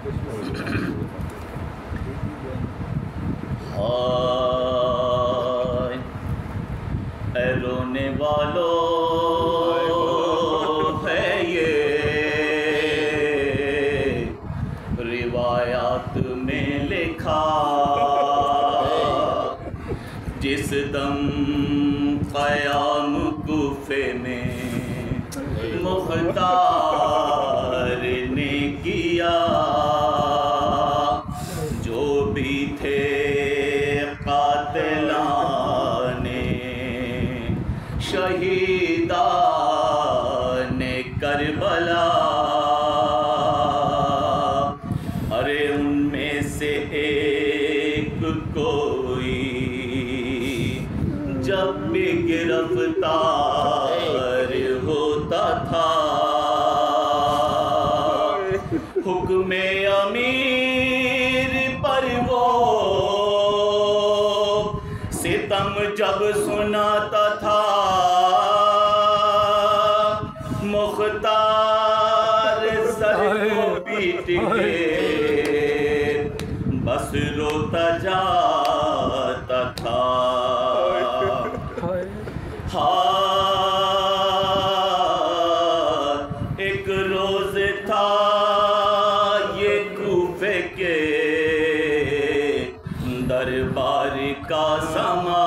हाय रोने वालों है ये रिवायात में लिखा, जिस दम क़याम कूफे में मुख्तार ने किया, जो भी थे कातिलाने शहीदाने करबला, अरे उनमें से एक कोई जब भी गिरफ्तार होता था, हुक्मे अमीर पर वो सितम जब सुनाता था, मुख्तार सर को पीट के बस रोता जाता था। हाँ एक रोज था ये कूफे के दरबार का समा,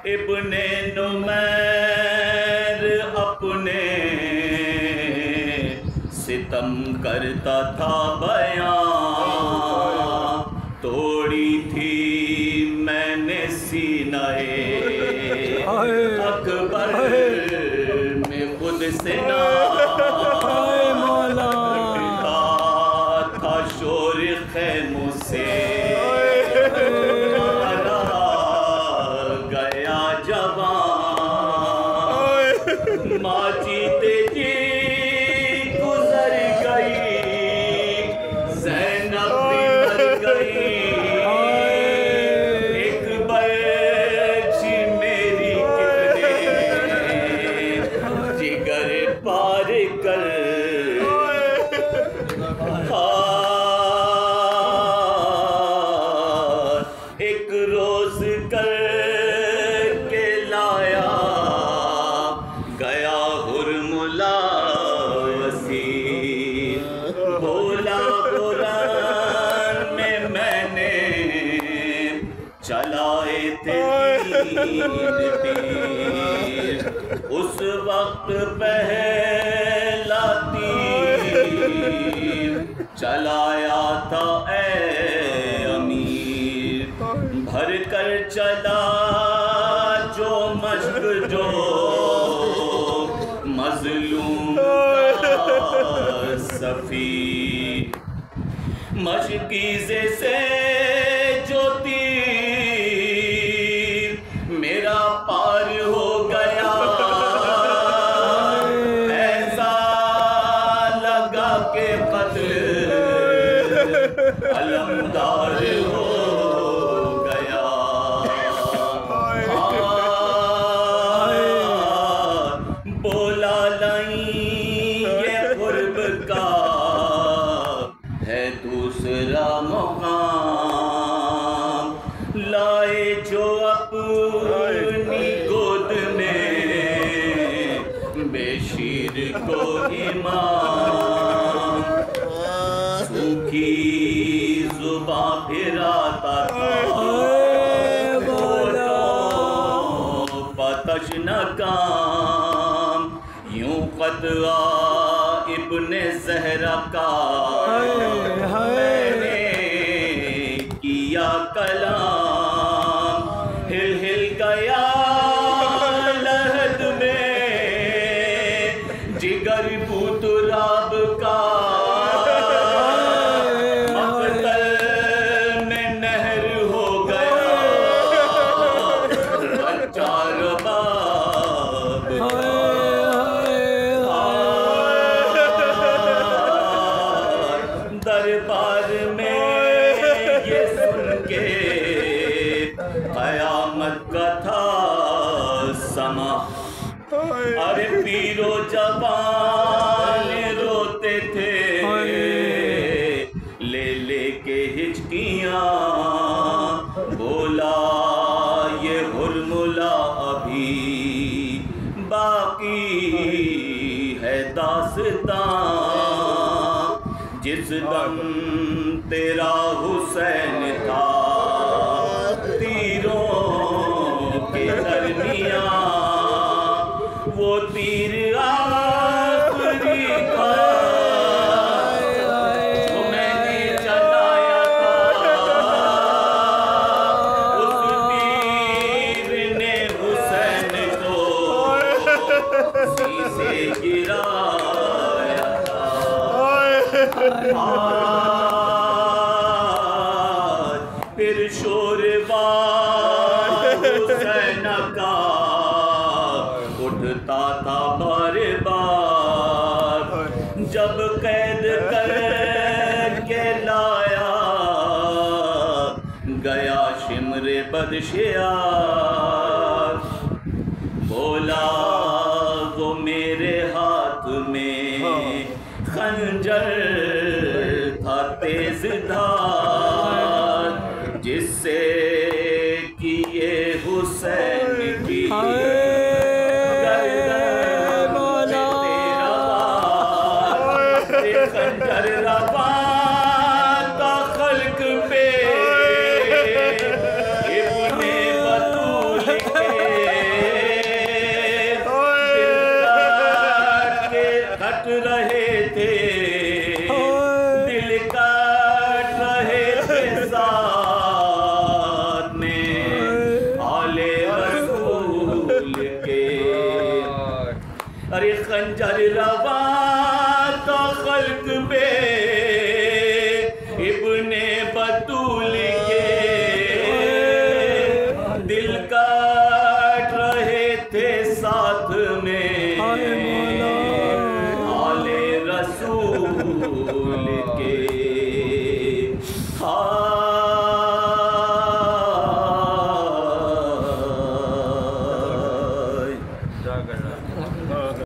इब्ने नुमैर अपने सितम करता था बयां, तोड़ी थी मैंने सीनाए अकबर में खुद से ना था शोर खैमों से गया जवान, माँ जीते जी गुजर गई, ज़ैनब भी मर गई, एक बच्ची मेरी कितने जिगर पार कर। एक रोज कर के लाया गया हुरमुला वसीर, बोला कुरान में मैंने चलाए थे तीर, उस वक्त पहला तीर चलाया था ऐ अमीर, भर कर चला जो मश्क जो मजलूम सफी, मशकीज़े से जो तीर मेरा पार हो गया, ऐसा लगा के कत्ल अलमदार हो गया। बोला नहीं ये कुर्ब का है दूसरा मुकाम, लाए जो अपनी गोद में बेशीर को इमाम, सूखी जुबां फिराता था पतश न काम, यूं कतआ इब्ने ज़हरा का मैंने किया कलाम, हिल हिल गया लहद में जिगर बूतराब का, मक़तल में नहर हो गया बच्चा रबाब का। दरबार में ये सुन के क़यामत का था समा, अरे पीरो जवान रोते थे हिचकियां, बोला ये हुरमुला अभी बाकी है दास्तां। जिस दम तेरा हुसैन था तीरों के दरमियां, वो तीर आखिरी था जो मैंने चलाया था, उस तीर ने हुसैन को शीशे गिराया था। आज फिर शोरबा हुसैन का उठता था बार बार, जब कैद करके लाया गया शिमरे बदशियार। बोला वो मेरे हाथ में खंजर था तेज धार, जिससे कि ये हुसैन की खंजर रवा था खल्क पे इब्ने बतूल के, कट रहे थे दिल काट रहे थे साथ में आले रसूल के। अरे खंजर रवा था खल्क पे इब्ने बतूल के, दिल का